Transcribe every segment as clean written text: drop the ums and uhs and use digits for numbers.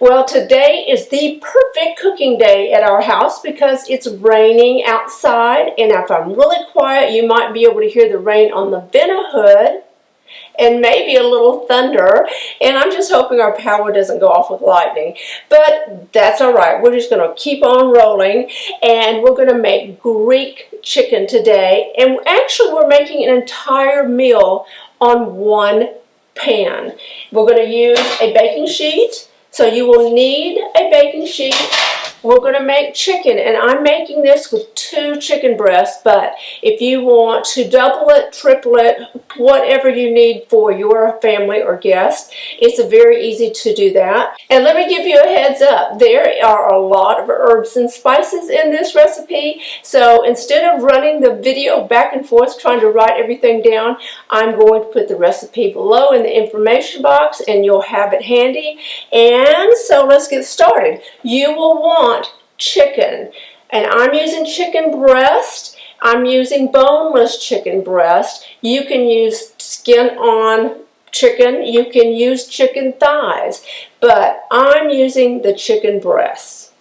Well, today is the perfect cooking day at our house because it's raining outside, and if I'm really quiet, you might be able to hear the rain on the vent hood and maybe a little thunder, and I'm just hoping our power doesn't go off with lightning, but that's all right. We're just going to keep on rolling, and we're going to make Greek chicken today, and actually we're making an entire meal on one pan. We're going to use a baking sheet, so you will need a baking sheet. We're going to make chicken, and I'm making this with 2 chicken breasts, but if you want to double it, triple it, whatever you need for your family or guest, it's very easy to do that. And let me give you a heads up, there are a lot of herbs and spices in this recipe, so instead of running the video back and forth trying to write everything down, I'm going to put the recipe below in the information box and you'll have it handy. And so let's get started. You will want chicken, and I'm using chicken breast. I'm using boneless chicken breast. You can use skin on chicken, you can use chicken thighs, but I'm using the chicken breasts.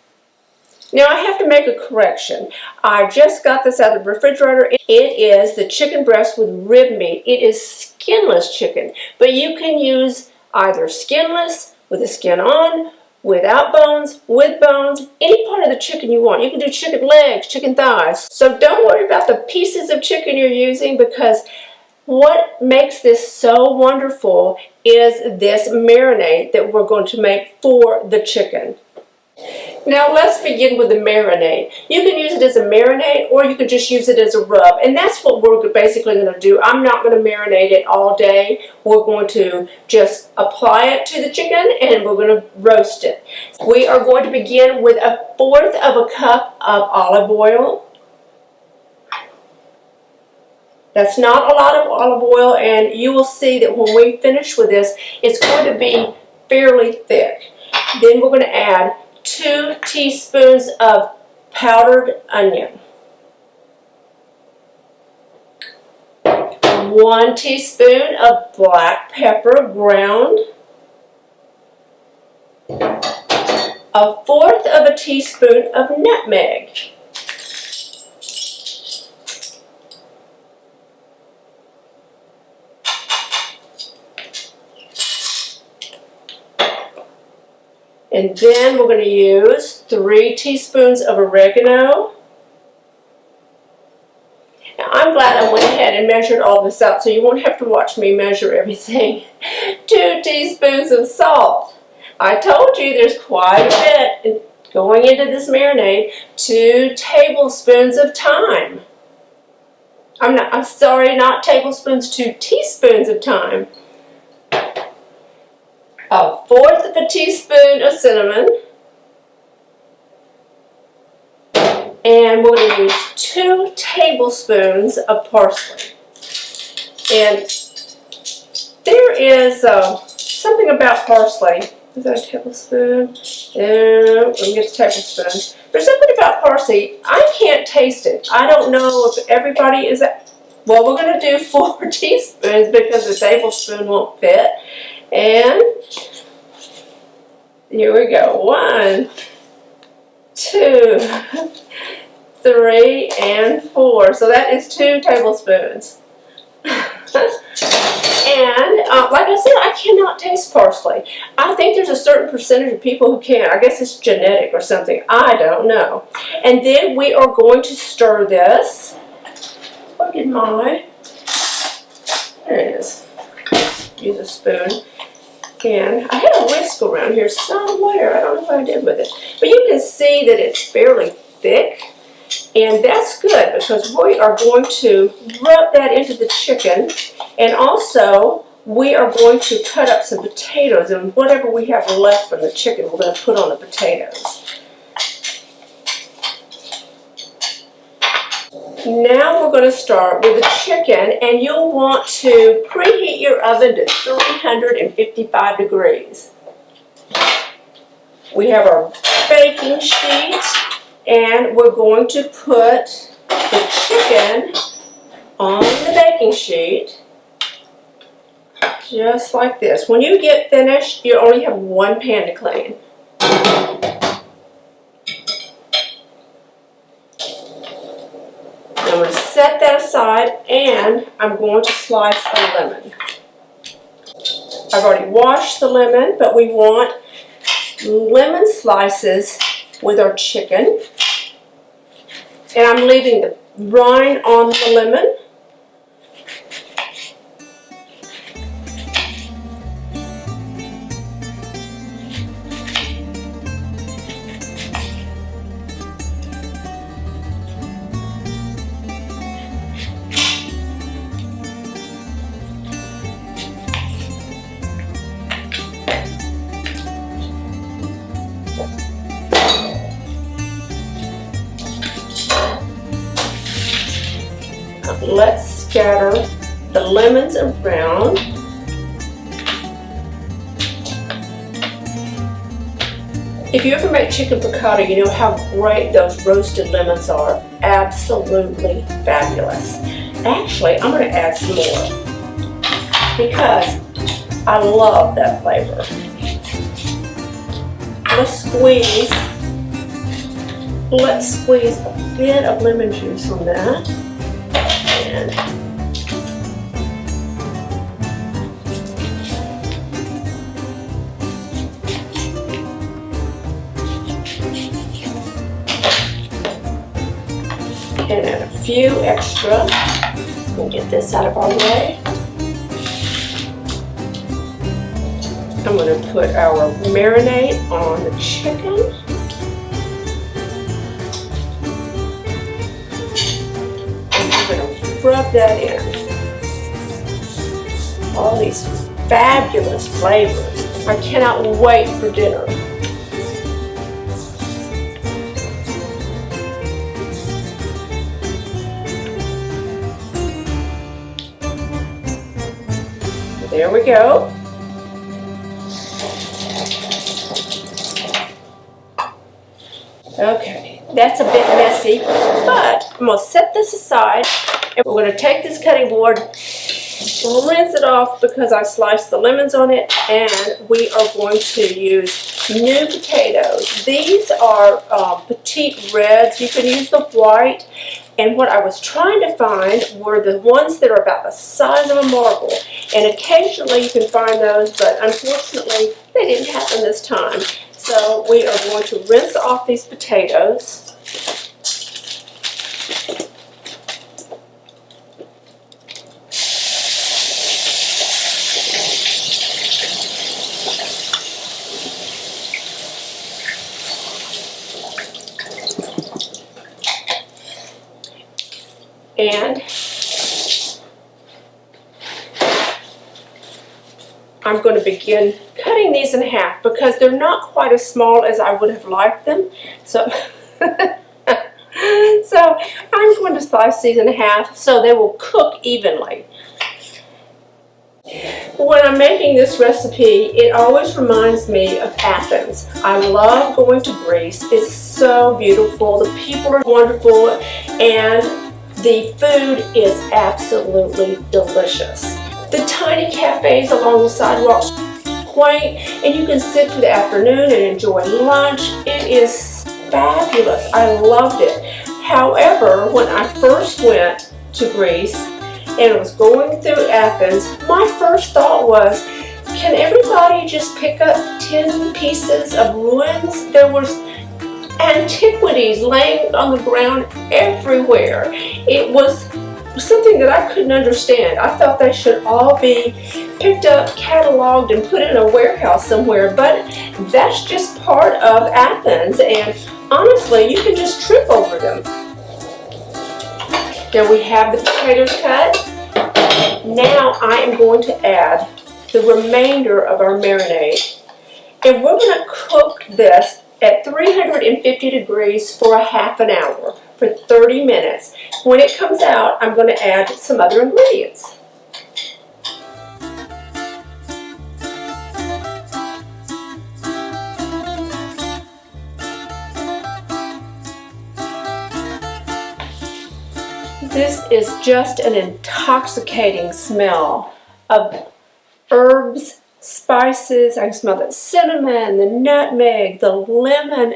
Now I have to make a correction. I just got this out of the refrigerator. It is the chicken breast with rib meat. It is skinless chicken, but you can use either skinless with the skin on, without bones, with bones, any part of the chicken you want. You can do chicken legs, chicken thighs. So don't worry about the pieces of chicken you're using, because what makes this so wonderful is this marinade that we're going to make for the chicken. Now let's begin with the marinade. You can use it as a marinade or you can just use it as a rub, and that's what we're basically going to do. I'm not going to marinate it all day. We're going to just apply it to the chicken and we're going to roast it. We are going to begin with 1/4 of a cup of olive oil. That's not a lot of olive oil, and you will see that when we finish with this, it's going to be fairly thick. Then we're going to add 2 teaspoons of powdered onion, 1 teaspoon of black pepper ground, 1/4 of a teaspoon of nutmeg, and then we're going to use 3 teaspoons of oregano. Now I'm glad I went ahead and measured all this out so you won't have to watch me measure everything. 2 teaspoons of salt. I told you there's quite a bit going into this marinade. 2 tablespoons of thyme. I'm sorry, not tablespoons, 2 teaspoons of thyme. 1/4 of a teaspoon of cinnamon, and we're going to use 2 tablespoons of parsley. And there is something about parsley. Is that a tablespoon? Let me get the tablespoon. There's something about parsley. I can't taste it. I don't know if everybody is that. Well, we're going to do 4 teaspoons because the tablespoon won't fit. And here we go. 1, 2, 3, and 4. So that is 2 tablespoons. And like I said, I cannot taste parsley. I think there's a certain percentage of people who can. I guess it's genetic or something. I don't know. And then we are going to stir this. Look at mine. There it is. Use a spoon. And I had a whisk around here somewhere. I don't know what I did with it. But you can see that it's fairly thick. And that's good because we are going to rub that into the chicken. And also, we are going to cut up some potatoes. And whatever we have left from the chicken, we're going to put on the potatoes. Now we're going to start with the chicken, and you'll want to preheat your oven to 355 degrees. We have our baking sheet, and we're going to put the chicken on the baking sheet, just like this. When you get finished, you only have 1 pan to clean. going to set that aside, and I'm going to slice a lemon. I've already washed the lemon, but we want lemon slices with our chicken. And I'm leaving the rind on the lemon. Let's scatter the lemons around. If you ever make chicken piccata, you know how great those roasted lemons are. Absolutely fabulous. Actually, I'm going to add some more because I love that flavor. Let's squeeze a bit of lemon juice on that. And add a few extra. We'll get this out of our way. I'm going to put our marinade on the chicken. And I'm going to rub that in. All these fabulous flavors. I cannot wait for dinner. There we go. Okay, that's a bit messy, but I'm going to set this aside and we're going to take this cutting board, rinse it off because I sliced the lemons on it, and we are going to use new potatoes. These are petite reds. You can use the white. And what I was trying to find were the ones that are about the size of a marble. And occasionally you can find those, but unfortunately they didn't happen this time. So we are going to rinse off these potatoes. And I'm going to begin cutting these in half because they're not quite as small as I would have liked them. So, so I'm going to slice these in half so they will cook evenly. When I'm making this recipe, it always reminds me of Athens. I love going to Greece. It's so beautiful. The people are wonderful, and the food is absolutely delicious. The tiny cafes along the sidewalks are quaint, and you can sit for the afternoon and enjoy lunch. It is fabulous. I loved it. However, when I first went to Greece and was going through Athens, my first thought was, can everybody just pick up 10 pieces of ruins? There was antiquities laying on the ground everywhere. It was something that I couldn't understand. I thought they should all be picked up, cataloged, and put in a warehouse somewhere, but that's just part of Athens, and honestly, you can just trip over them. Now we have the potatoes cut. Now I am going to add the remainder of our marinade, and we're going to cook this at 350 degrees for a half an hour, for 30 minutes. When it comes out, I'm going to add some other ingredients. This is just an intoxicating smell of herbs, spices. I can smell the cinnamon, the nutmeg, the lemon.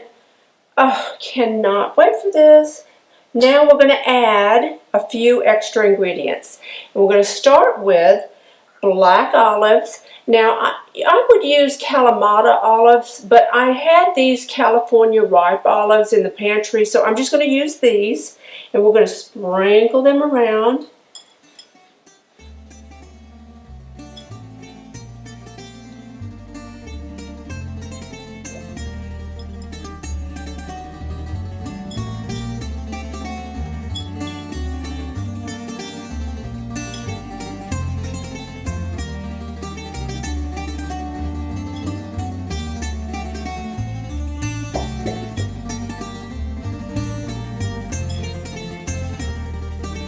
Oh, cannot wait for this. Now we're going to add a few extra ingredients. And we're going to start with black olives. Now I would use Kalamata olives, but I had these California ripe olives in the pantry, so I'm just going to use these. And we're going to sprinkle them around.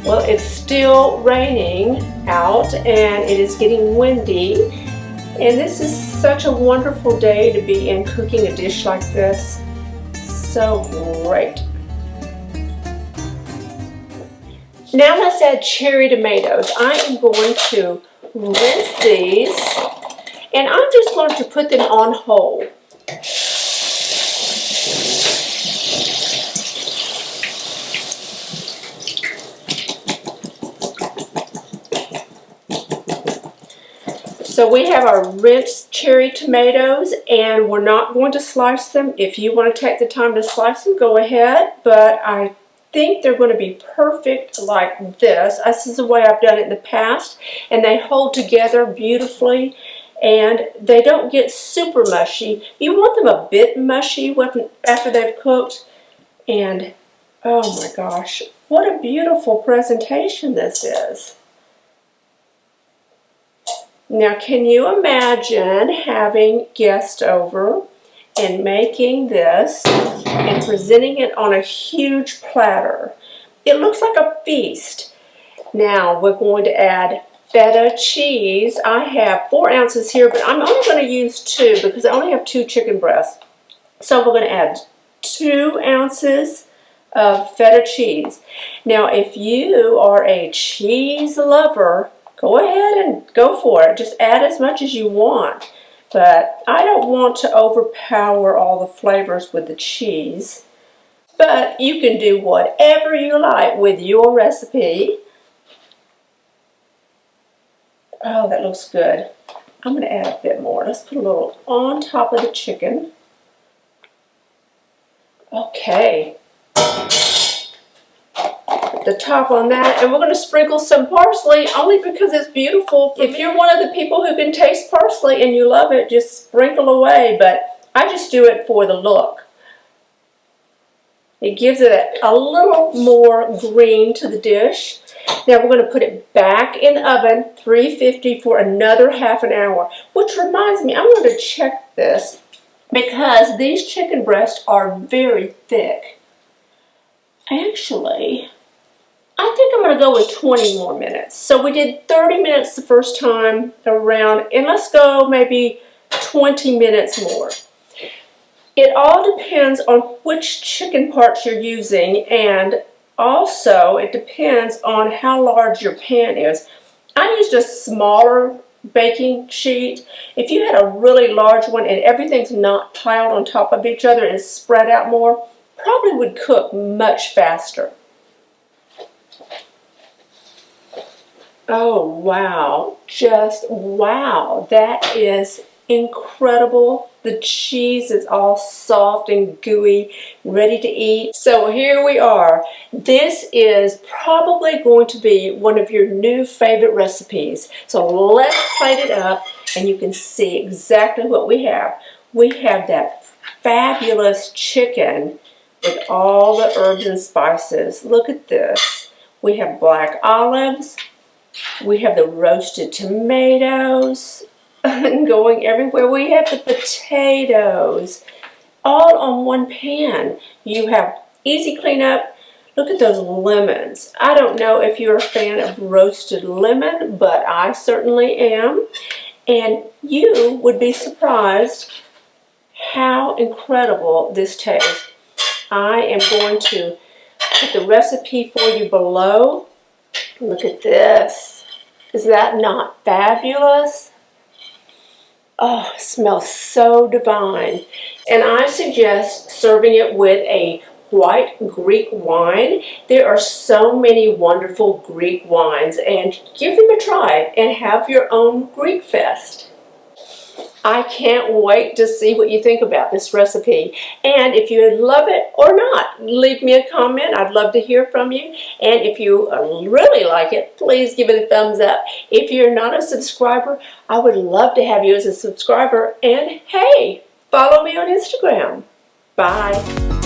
Well, it's still raining out and it is getting windy, and this is such a wonderful day to be in cooking a dish like this. So great. Now let's add cherry tomatoes. I am going to rinse these, and I'm just going to put them on whole. So we have our rinsed cherry tomatoes, and we're not going to slice them. If you want to take the time to slice them, go ahead, but I think they're going to be perfect like this. This is the way I've done it in the past, and they hold together beautifully, and they don't get super mushy. You want them a bit mushy after they've cooked, and oh my gosh, what a beautiful presentation this is. Now, can you imagine having guests over and making this and presenting it on a huge platter? It looks like a feast. Now, we're going to add feta cheese. I have 4 ounces here, but I'm only going to use 2 because I only have 2 chicken breasts. So we're going to add 2 ounces of feta cheese. Now, if you are a cheese lover, go ahead and go for it. Just add as much as you want. But I don't want to overpower all the flavors with the cheese. But you can do whatever you like with your recipe. Oh, that looks good. I'm going to add a bit more. Let's put a little on top of the chicken. Okay. The top on that, and we're going to sprinkle some parsley only because it's beautiful. If you're one of the people who can taste parsley and you love it, just sprinkle away, but I just do it for the look. It gives it a little more green to the dish. Now we're going to put it back in the oven, 350 for another half an hour, which reminds me, I'm going to check this because these chicken breasts are very thick. Actually, I think I'm going to go with 20 more minutes. So we did 30 minutes the first time around, and let's go maybe 20 minutes more. It all depends on which chicken parts you're using, and also it depends on how large your pan is. I used a smaller baking sheet. If you had a really large one and everything's not piled on top of each other and spread out more, probably would cook much faster. Oh, wow. Just wow. That is incredible. The cheese is all soft and gooey, ready to eat. So here we are. This is probably going to be one of your new favorite recipes. So let's plate it up and you can see exactly what we have. We have that fabulous chicken with all the herbs and spices. Look at this. We have black olives. We have the roasted tomatoes going everywhere. We have the potatoes all on one pan. You have easy cleanup. Look at those lemons. I don't know if you're a fan of roasted lemon, but I certainly am. And you would be surprised how incredible this tastes. I am going to put the recipe for you below. Look at this. Is that not fabulous? Oh, it smells so divine. And I suggest serving it with a white Greek wine. There are so many wonderful Greek wines, and give them a try and have your own Greek fest. I can't wait to see what you think about this recipe. And if you love it or not, leave me a comment. I'd love to hear from you. And if you really like it, please give it a thumbs up. If you're not a subscriber, I would love to have you as a subscriber. And hey, follow me on Instagram. Bye.